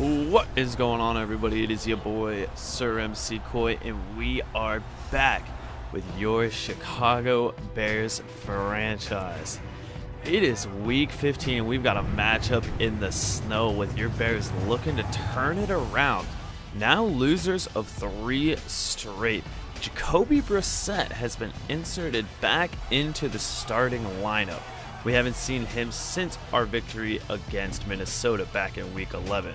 What is going on, everybody? It is your boy Sir MC Coy, and we are back with your Chicago Bears franchise. It is week 15 and we've got a matchup in the snow with your Bears looking to turn it around. Now losers of 3 straight. Jacoby Brissett has been inserted back into the starting lineup. We haven't seen him since our victory against Minnesota back in week 11.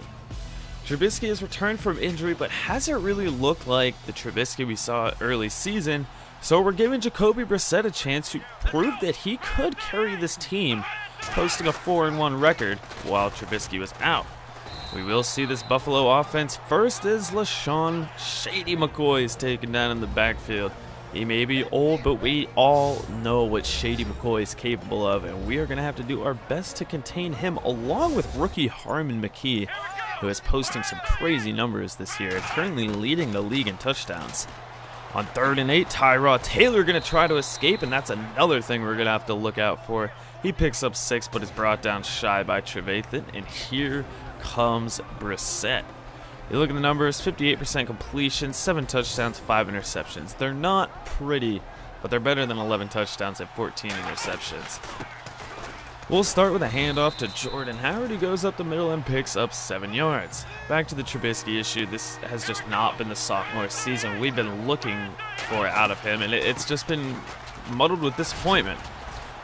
Trubisky has returned from injury, but hasn't really looked like the Trubisky we saw early season, so we're giving Jacoby Brissett a chance to prove that he could carry this team, posting a 4-1 record while Trubisky was out. We will see this Buffalo offense first as LaShawn Shady McCoy is taken down in the backfield. He may be old, but we all know what Shady McCoy is capable of, and we are going to have to do our best to contain him along with rookie Harmon McKee, who is posting some crazy numbers this year, currently leading the league in touchdowns. On 3rd and 8, Tyrod Taylor going to try to escape, and that's another thing we're going to have to look out for. He picks up 6, but is brought down shy by Trevathan, and here comes Brissett. You look at the numbers, 58% completion, 7 touchdowns, 5 interceptions. They're not pretty, but they're better than 11 touchdowns and 14 interceptions. We'll start with a handoff to Jordan Howard, who goes up the middle and picks up 7 yards. Back to the Trubisky issue. This has just not been the sophomore season we've been looking for out of him, and it's just been muddled with disappointment.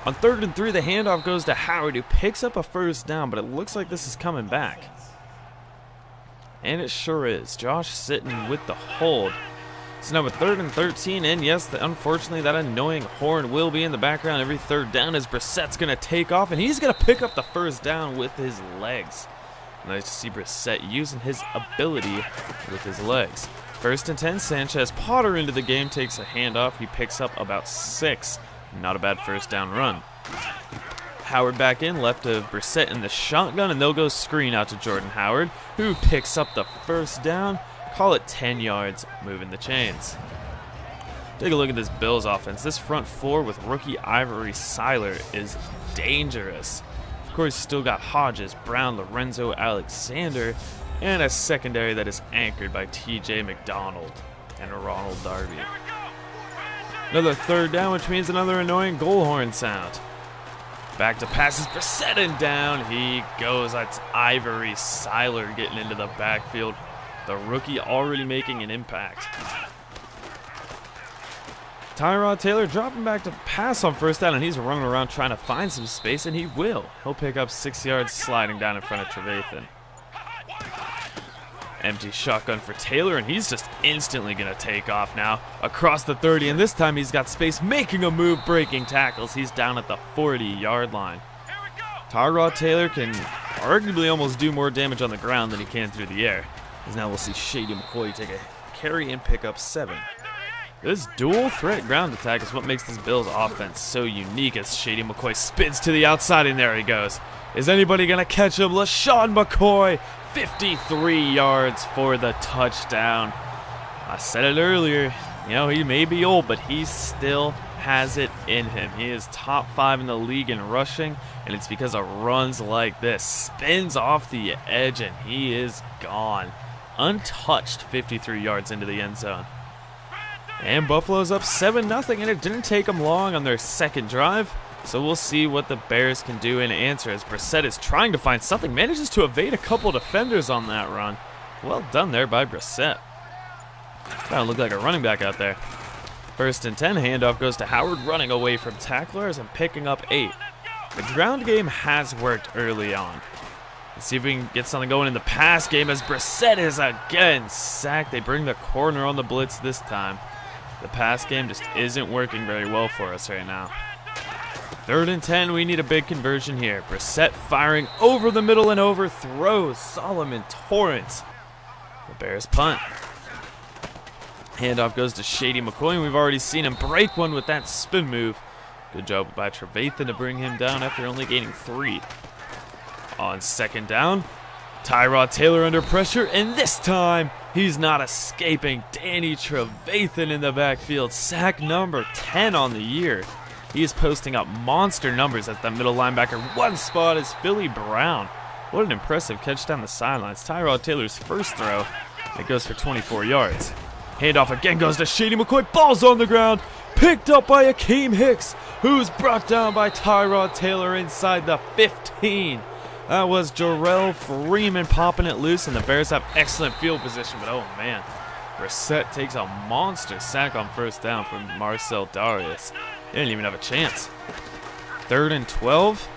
On 3rd and 3, the handoff goes to Howard, who picks up a first down, but it looks like this is coming back. And it sure is. Josh sitting with the hold. So now with 3rd and 13, and yes, unfortunately that annoying horn will be in the background every 3rd down as Brissett's going to take off, and he's going to pick up the first down with his legs. Nice to see Brissett using his ability with his legs. 1st and 10, Sanchez Potter into the game, takes a handoff. He picks up about 6. Not a bad first down run. Howard back in, left of Brissett in the shotgun, and they'll go screen out to Jordan Howard, who picks up the first down. Call it 10 yards, moving the chains. Take a look at this Bills offense. This front 4 with rookie Ivory Seiler is dangerous. Of course, still got Hodges, Brown, Lorenzo, Alexander, and a secondary that is anchored by TJ McDonald and Ronald Darby. Another 3rd down, which means another annoying goal horn sound. Back to passes, Brissett and down he goes. That's Ivory Seiler getting into the backfield. The rookie already making an impact. Tyrod Taylor dropping back to pass on 1st down, and he's running around trying to find some space, and he will. He'll pick up 6 yards sliding down in front of Trevathan. Empty shotgun for Taylor, and he's just instantly going to take off now across the 30, and this time he's got space, making a move, breaking tackles. He's down at the 40-yard line. Tyrod Taylor can arguably almost do more damage on the ground than he can through the air. As now we'll see Shady McCoy take a carry and pick up 7. This dual threat ground attack is what makes this Bills offense so unique as Shady McCoy spins to the outside, and there he goes. Is anybody going to catch him? LaShawn McCoy, 53 yards for the touchdown. I said it earlier, you know, he may be old, but he still has it in him. He is top 5 in the league in rushing, and it's because of runs like this. Spins off the edge, and he is gone. Untouched, 53 yards into the end zone. And Buffalo's up 7-0, and it didn't take them long on their 2nd drive. So we'll see what the Bears can do in answer as Brissett is trying to find something. Manages to evade a couple defenders on that run. Well done there by Brissett. That looked like a running back out there. 1st and 10, handoff goes to Howard, running away from tacklers and picking up 8. The ground game has worked early on. Let's see if we can get something going in the pass game as Brissett is again sacked. They bring the corner on the blitz this time. The pass game just isn't working very well for us right now. 3rd and 10, we need a big conversion here. Brissett firing over the middle and overthrows Solomon Torrance. The Bears punt. Handoff goes to Shady McCoy, and we've already seen him break one with that spin move. Good job by Trevathan to bring him down after only gaining 3. On 2nd down, Tyrod Taylor under pressure, and this time he's not escaping. Danny Trevathan in the backfield, sack number 10 on the year. He is posting up monster numbers as the middle linebacker. One spot is Philly Brown. What an impressive catch down the sidelines. Tyrod Taylor's first throw. It goes for 24 yards. Handoff again goes to Shady McCoy. Ball's on the ground. Picked up by Akeem Hicks, who's brought down by Tyrod Taylor inside the 15. That was Jarrell Freeman popping it loose, and the Bears have excellent field position, but oh man. Brissett takes a monster sack on first down from Marcel Darius. They didn't even have a chance. 3rd and 12.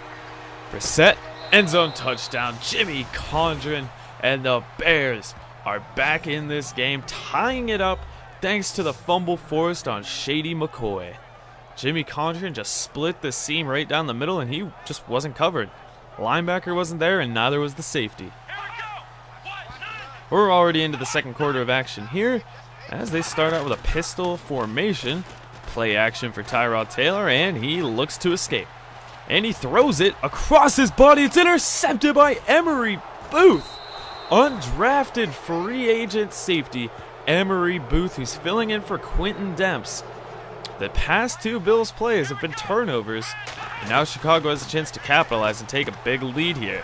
Brissett, end zone touchdown. Jimmy Condren, and the Bears are back in this game, tying it up thanks to the fumble forced on Shady McCoy. Jimmy Condren just split the seam right down the middle, and he just wasn't covered. Linebacker wasn't there, and neither was the safety. We're already into the second quarter of action here as they start out with a pistol formation. Play action for Tyrod Taylor, and he looks to escape. And he throws it across his body. It's intercepted by Emery Booth. Undrafted free agent safety Emery Booth, who's filling in for Quentin Demps. The past 2 Bills plays have been turnovers, and now Chicago has a chance to capitalize and take a big lead here.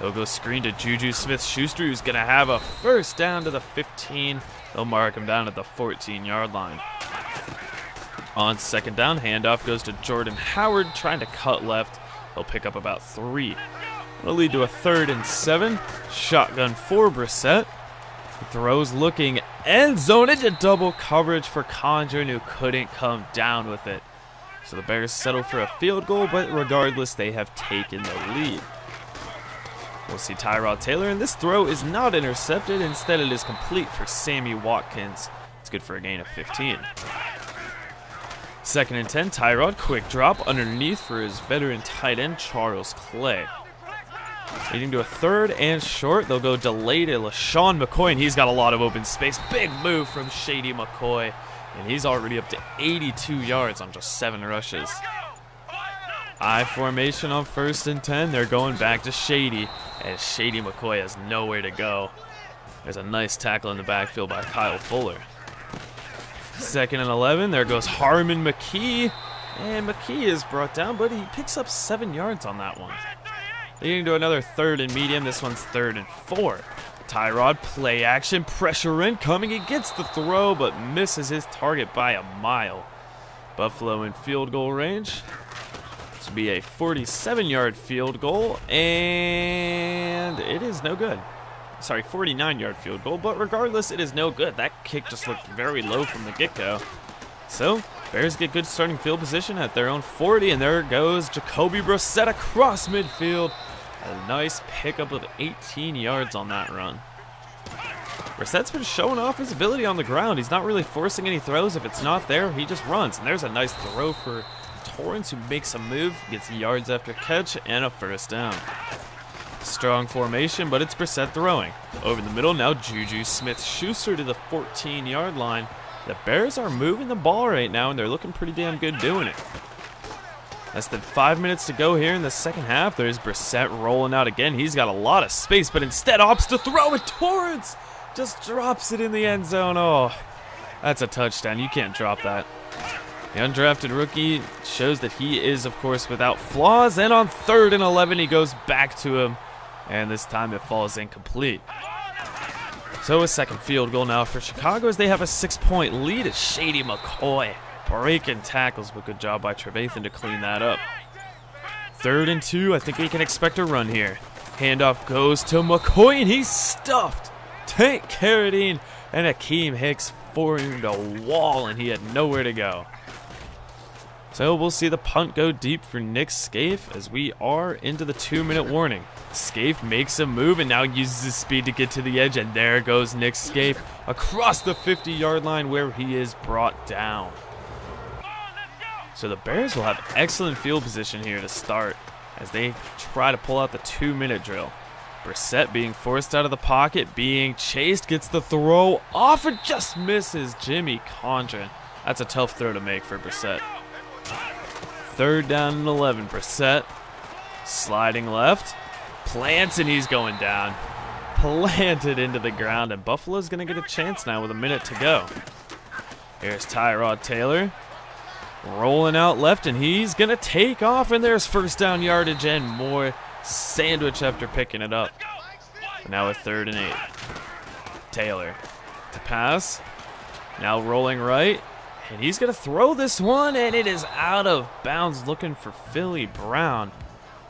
They'll go screen to Juju Smith-Schuster, who's going to have a first down to the 15. They'll mark him down at the 14-yard line. On second down, handoff goes to Jordan Howard, trying to cut left. They'll pick up about 3. It'll lead to a 3rd and 7. Shotgun for Brissett. He throws looking end zone into double coverage for Condren, who couldn't come down with it. So the Bears settle for a field goal, but regardless, they have taken the lead. We'll see Tyrod Taylor, and this throw is not intercepted. Instead, it is complete for Sammy Watkins. It's good for a gain of 15. 2nd and 10, Tyrod, quick drop underneath for his veteran tight end, Charles Clay. Leading to a 3rd and short. They'll go delay to LaShawn McCoy, and he's got a lot of open space. Big move from Shady McCoy, and he's already up to 82 yards on just 7 rushes. I formation on 1st and 10. They're going back to Shady, and Shady McCoy has nowhere to go. There's a nice tackle in the backfield by Kyle Fuller. 2nd and 11. There goes Harmon McKee, and McKee is brought down, but he picks up 7 yards on that one. Leading to another 3rd and medium. This one's 3rd and 4. Tyrod, play action, pressure incoming. He gets the throw, but misses his target by a mile. Buffalo in field goal range. This will be a 47-yard field goal, and it is no good. Sorry, 49-yard field goal, but regardless, it is no good. That kick just looked very low from the get-go. So, Bears get good starting field position at their own 40, and there goes Jacoby Brissett across midfield. A nice pickup of 18 yards on that run. Brissett's been showing off his ability on the ground. He's not really forcing any throws. If it's not there, he just runs. And there's a nice throw for Torrance, who makes a move, gets yards after catch, and a first down. Strong formation, but it's Brissett throwing. Over the middle now, Juju Smith-Schuster to the 14-yard line. The Bears are moving the ball right now, and they're looking pretty damn good doing it. Less than 5 minutes to go here in the second half. There's Brissett rolling out again. He's got a lot of space, but instead opts to throw it. Torrance just drops it in the end zone. Oh, that's a touchdown. You can't drop that. The undrafted rookie shows that he is, of course, without flaws. And on 3rd and 11, he goes back to him, and this time it falls incomplete. So a second field goal now for Chicago as they have a 6-point lead. It's Shady McCoy breaking tackles, but good job by Trevathan to clean that up. 3rd and 2, I think we can expect a run here. Handoff goes to McCoy, and he's stuffed. Tank Carradine and Akeem Hicks formed a wall, and he had nowhere to go. So we'll see the punt go deep for Nick Scaife as we are into the 2-minute warning. Scaife makes a move and now uses his speed to get to the edge, and there goes Nick Scaife across the 50-yard line where he is brought down. So the Bears will have excellent field position here to start as they try to pull out the 2-minute drill. Brissett being forced out of the pocket, being chased, gets the throw off and just misses Jimmy Condren. That's a tough throw to make for Brissett. 3rd down and 11. Brissett sliding left, plants, and he's going down. Planted into the ground, and Buffalo's going to get a chance now with a minute to go. Here's Tyrod Taylor rolling out left, and he's going to take off, and there's first down yardage and more. Sandwich after picking it up. Now a 3rd and 8. Taylor to pass. Now rolling right. And he's going to throw this one, and it is out of bounds, looking for Philly Brown.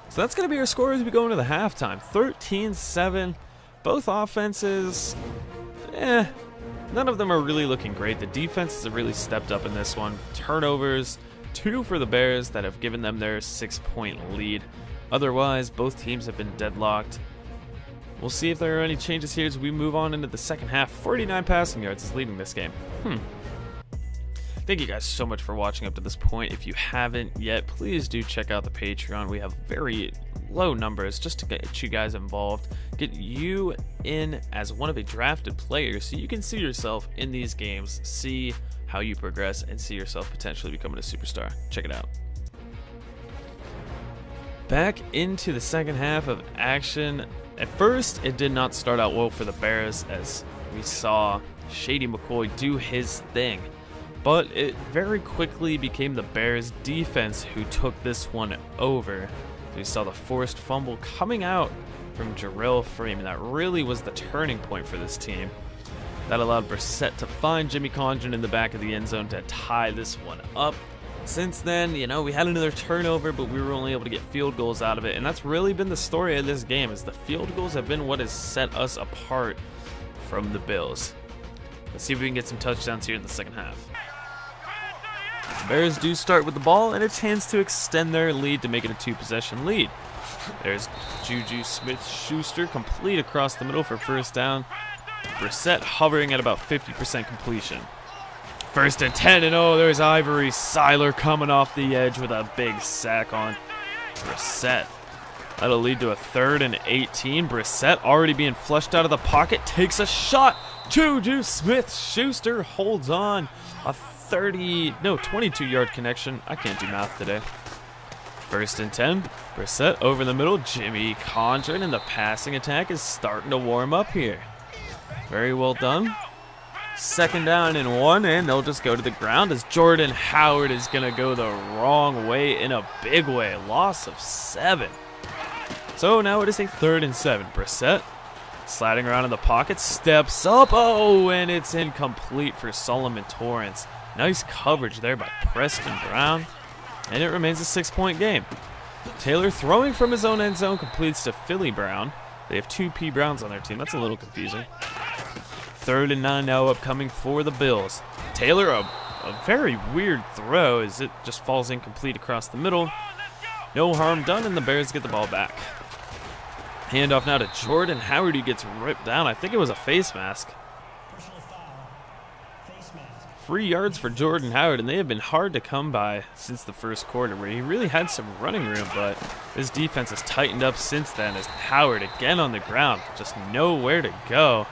So that's going to be our score as we go into the halftime. 13-7. Both offenses, none of them are really looking great. The defenses have really stepped up in this one. Turnovers, 2 for the Bears that have given them their 6-point lead. Otherwise, both teams have been deadlocked. We'll see if there are any changes here as we move on into the second half. 49 passing yards is leading this game. Thank you guys so much for watching up to this point. If you haven't yet, please do check out the Patreon. We have very low numbers just to get you guys involved, get you in as one of a drafted players so you can see yourself in these games, see how you progress, and see yourself potentially becoming a superstar. Check it out. Back into the second half of action. At first, it did not start out well for the Bears as we saw Shady McCoy do his thing. But it very quickly became the Bears defense who took this one over. We saw the forced fumble coming out from Jarrell Freeman. That really was the turning point for this team. That allowed Brissett to find Jimmy Condren in the back of the end zone to tie this one up. Since then, we had another turnover, but we were only able to get field goals out of it. And that's really been the story of this game, is the field goals have been what has set us apart from the Bills. Let's see if we can get some touchdowns here in the second half. Bears do start with the ball and a chance to extend their lead to make it a 2-possession lead. There's Juju Smith-Schuster complete across the middle for first down. Brissett hovering at about 50% completion. 1st and 10, and there's Ivory Seiler coming off the edge with a big sack on Brissett. That'll lead to a 3rd and 18. Brissett already being flushed out of the pocket, takes a shot. Juju Smith-Schuster holds on. A 22-yard connection. I can't do math today. 1st and 10. Brissett over the middle. Jimmy Condren, and the passing attack is starting to warm up here. Very well done. 2nd down and 1, and they'll just go to the ground as Jordan Howard is going to go the wrong way in a big way. Loss of 7. So now it is a 3rd and 7. Brissett sliding around in the pocket, steps up. And it's incomplete for Solomon Torrance. Nice coverage there by Preston Brown, and it remains a 6-point game. Taylor throwing from his own end zone completes to Philly Brown. They have 2 P. Browns on their team. That's a little confusing. 3rd and 9 now upcoming for the Bills. Taylor, a very weird throw as it just falls incomplete across the middle. No harm done, and the Bears get the ball back. Handoff now to Jordan Howard, who gets ripped down. I think it was a face mask. 3 yards for Jordan Howard, and they have been hard to come by since the first quarter, where he really had some running room, but his defense has tightened up since then as Howard again on the ground, just nowhere to go.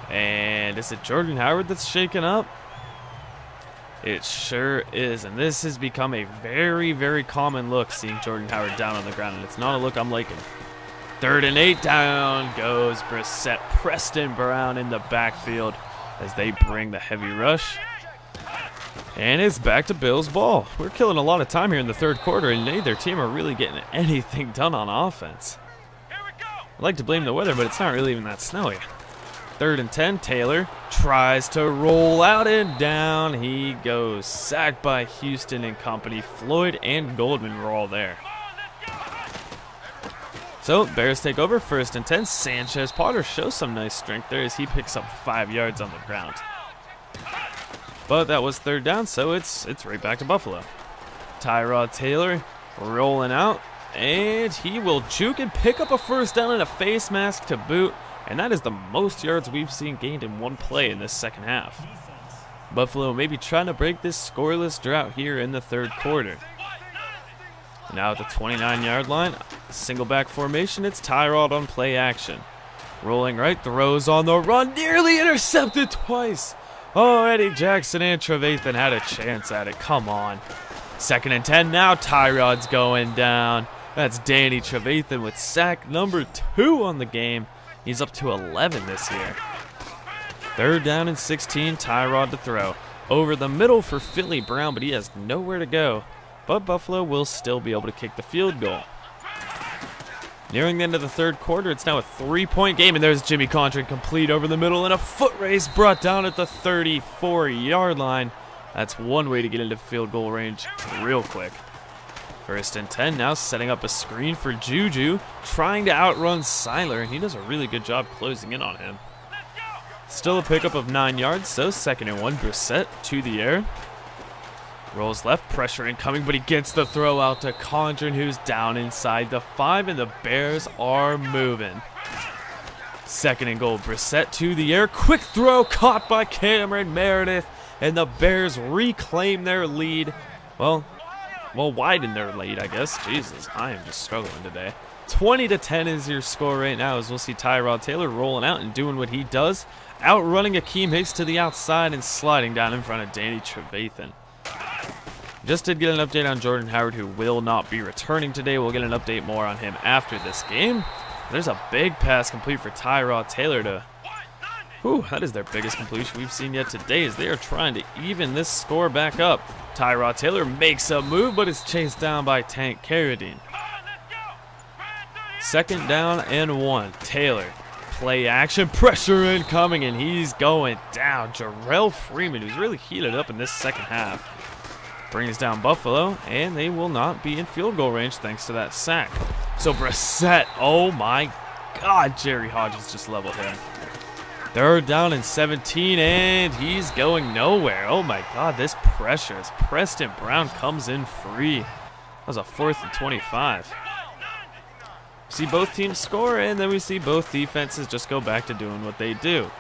And is it Jordan Howard that's shaken up? It sure is, and this has become a very, very common look, seeing Jordan Howard down on the ground, and it's not a look I'm liking. 3rd and 8, down goes Brissett. Preston Brown in the backfield as they bring the heavy rush. And it's back to Bills ball. We're killing a lot of time here in the 3rd quarter, and neither team are really getting anything done on offense. I like to blame the weather, but it's not really even that snowy. 3rd and 10, Taylor tries to roll out, and down he goes. Sacked by Houston and company. Floyd and Goldman were all there. So Bears take over, 1st and 10. Sanchez Potter shows some nice strength there as he picks up 5 yards on the ground. But that was 3rd down, so it's right back to Buffalo. Tyrod Taylor rolling out, and he will juke and pick up a 1st down and a face mask to boot, and that is the most yards we've seen gained in one play in this second half. Buffalo may be trying to break this scoreless drought here in the 3rd quarter. Now at the 29-yard line, single back formation, it's Tyrod on play action. Rolling right, throws on the run, nearly intercepted twice. Eddie Jackson and Trevathan had a chance at it. Come on. 2nd and 10 now. Tyrod's going down. That's Danny Trevathan with sack number 2 on the game. He's up to 11 this year. 3rd down and 16. Tyrod to throw. Over the middle for Philly Brown, but he has nowhere to go. But Buffalo will still be able to kick the field goal. Nearing the end of the third quarter, it's now a 3-point game, and there's Jimmy Contrin complete over the middle, and a foot race brought down at the 34-yard line. That's one way to get into field goal range real quick. 1st and 10 now, setting up a screen for Juju, trying to outrun Seiler, and he does a really good job closing in on him. Still a pickup of 9 yards, so 2nd and 1, Brissett to the air. Rolls left, pressure incoming, but he gets the throw out to Condren, who's down inside the 5, and the Bears are moving. 2nd and goal, Brissett to the air. Quick throw caught by Cameron Meredith, and the Bears reclaim their lead. Well, widen their lead, I guess. Jesus, I am just struggling today. 20-10 is your score right now, as we'll see Tyrod Taylor rolling out and doing what he does, outrunning Akeem Hicks to the outside and sliding down in front of Danny Trevathan. Just did get an update on Jordan Howard, who will not be returning today. We'll get an update more on him after this game. There's a big pass complete for Tyrod Taylor to... Whew, that is their biggest completion we've seen yet today, as they are trying to even this score back up. Tyrod Taylor makes a move, but is chased down by Tank Carradine. 2nd down and 1. Taylor. Play action, pressure incoming, and he's going down. Jarrell Freeman, who's really heated up in this second half, brings down Buffalo, and they will not be in field goal range thanks to that sack. So Brissett, oh my God, Jerry Hodges just leveled him. 3rd down and 17, and he's going nowhere. Oh my God, this pressure as Preston Brown comes in free. That was a 4th and 25. See both teams score, and then we see both defenses just go back to doing what they do.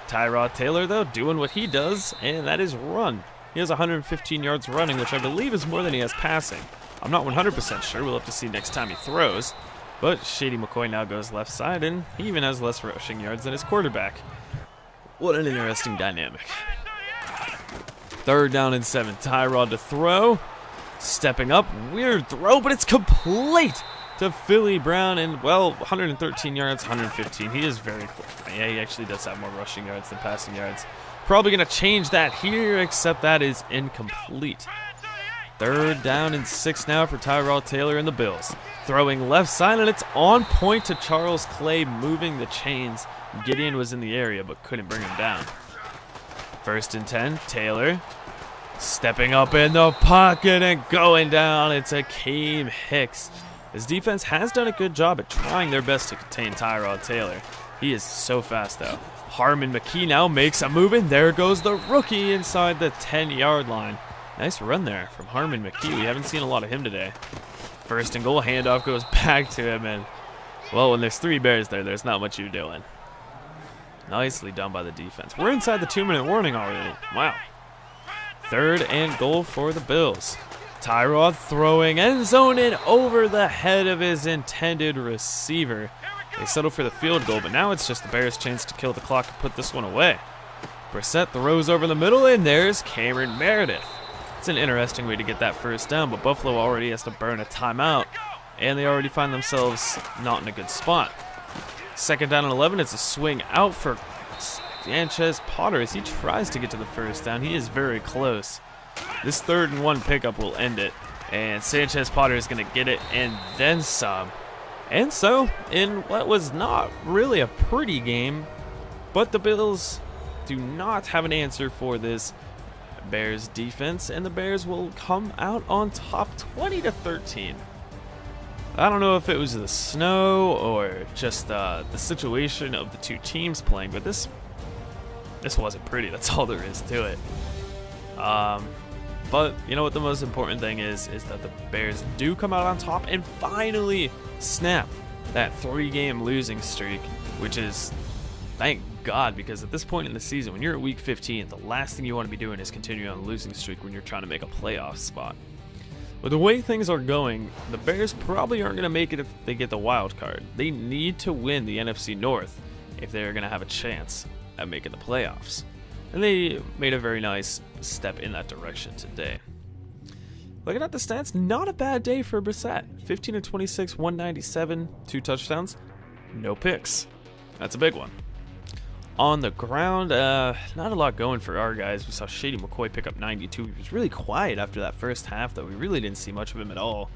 Tyrod Taylor, though, doing what he does, and that is run. He has 115 yards running, which I believe is more than he has passing. I'm not 100% sure. We'll have to see next time he throws. But Shady McCoy now goes left side, and he even has less rushing yards than his quarterback. What an interesting dynamic. 3rd down and 7. Tyrod to throw. Stepping up. Weird throw, but it's complete to Philly Brown. And, well, 113 yards, 115. He is very quick. Yeah, he actually does have more rushing yards than passing yards. Probably going to change that here, except that is incomplete. 3rd down and 6 now for Tyrod Taylor and the Bills. Throwing left side, and it's on point to Charles Clay, moving the chains. Gideon was in the area, but couldn't bring him down. 1st and 10, Taylor. Stepping up in the pocket and going down. It's Akeem Hicks. His defense has done a good job at trying their best to contain Tyrod Taylor. He is so fast, though. Harmon McKee now makes a move, and there goes the rookie inside the 10-yard line. Nice run there from Harmon McKee. We haven't seen a lot of him today. 1st and goal, handoff goes back to him, and, well, when there's 3 Bears there, there's not much you're doing. Nicely done by the defense. We're inside the 2-minute warning already. Wow. 3rd and goal for the Bills. Tyrod throwing end zone in over the head of his intended receiver. They settle for the field goal, but now it's just the Bears' chance to kill the clock and put this one away. Brissett throws over the middle, and there's Cameron Meredith. It's an interesting way to get that 1st down, but Buffalo already has to burn a timeout, and they already find themselves not in a good spot. 2nd down and 11, it's a swing out for Sanchez Potter as he tries to get to the 1st down. He is very close. This 3rd and 1 pickup will end it, and Sanchez Potter is going to get it and then some. And so, in what was not really a pretty game, but the Bills do not have an answer for this Bears defense, and the Bears will come out on top 20-13. I don't know if it was the snow or just the situation of the 2 teams playing, but this wasn't pretty. That's all there is to it. But you know what the most important thing is that the Bears do come out on top and finally snap that 3-game losing streak, which is, thank God, because at this point in the season, when you're at week 15, the last thing you want to be doing is continuing on a losing streak when you're trying to make a playoff spot. With the way things are going, the Bears probably aren't going to make it if they get the wild card. They need to win the NFC North if they're going to have a chance at making the playoffs. And they made a very nice step in that direction today. Looking at the stats, not a bad day for Brissett. 15 of 26, 197, 2 touchdowns, no picks. That's a big one. On the ground, not a lot going for our guys. We saw Shady McCoy pick up 92. He was really quiet after that first half, though. We really didn't see much of him at all.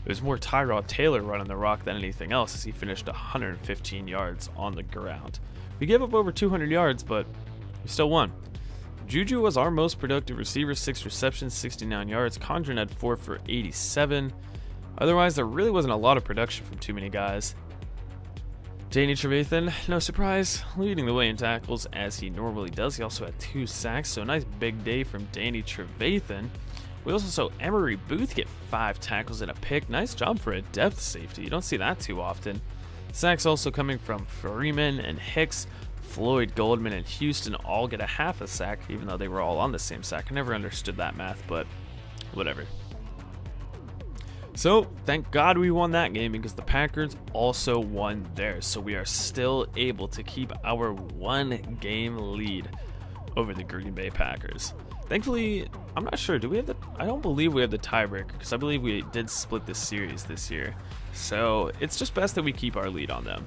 It was more Tyrod Taylor running the rock than anything else, as he finished 115 yards on the ground. We gave up over 200 yards, but we still won. Juju was our most productive receiver, 6 receptions, 69 yards. Condren had 4 for 87. Otherwise, there really wasn't a lot of production from too many guys. Danny Trevathan, no surprise, leading the way in tackles as he normally does. He also had 2 sacks, so a nice big day from Danny Trevathan. We also saw Emery Booth get 5 tackles and a pick. Nice job for a depth safety. You don't see that too often. Sacks also coming from Freeman and Hicks. Floyd, Goldman, and Houston all get a half a sack, even though they were all on the same sack. I never understood that math, but whatever. So, thank God we won that game, because the Packers also won theirs. So we are still able to keep our 1-game lead over the Green Bay Packers. Thankfully, I'm not sure, I don't believe we have the tiebreaker, because I believe we did split the series this year. So it's just best that we keep our lead on them,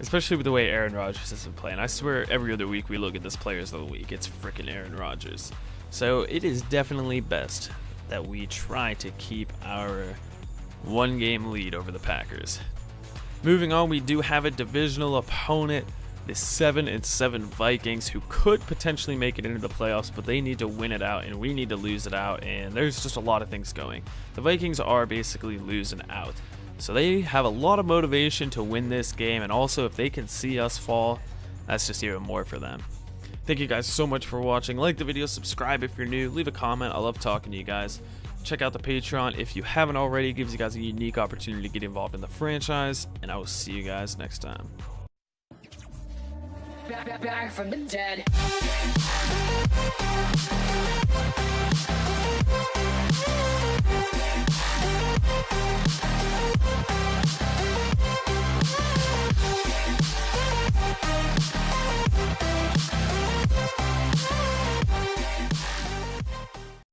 especially with the way Aaron Rodgers has been playing. I swear every other week we look at this Players of the Week, it's freaking Aaron Rodgers. So it is definitely best that we try to keep our 1-game lead over the Packers. Moving on, we do have a divisional opponent, the 7-7 Vikings, who could potentially make it into the playoffs, but they need to win it out and we need to lose it out, and there's just a lot of things going. The Vikings are basically losing out, so they have a lot of motivation to win this game, and also if they can see us fall, that's just even more for them. Thank you guys so much for watching. Like the video, subscribe if you're new, leave a comment. I love talking to you guys. Check out the Patreon if you haven't already. It gives you guys a unique opportunity to get involved in the franchise, and I will see you guys next time. Back from the dead.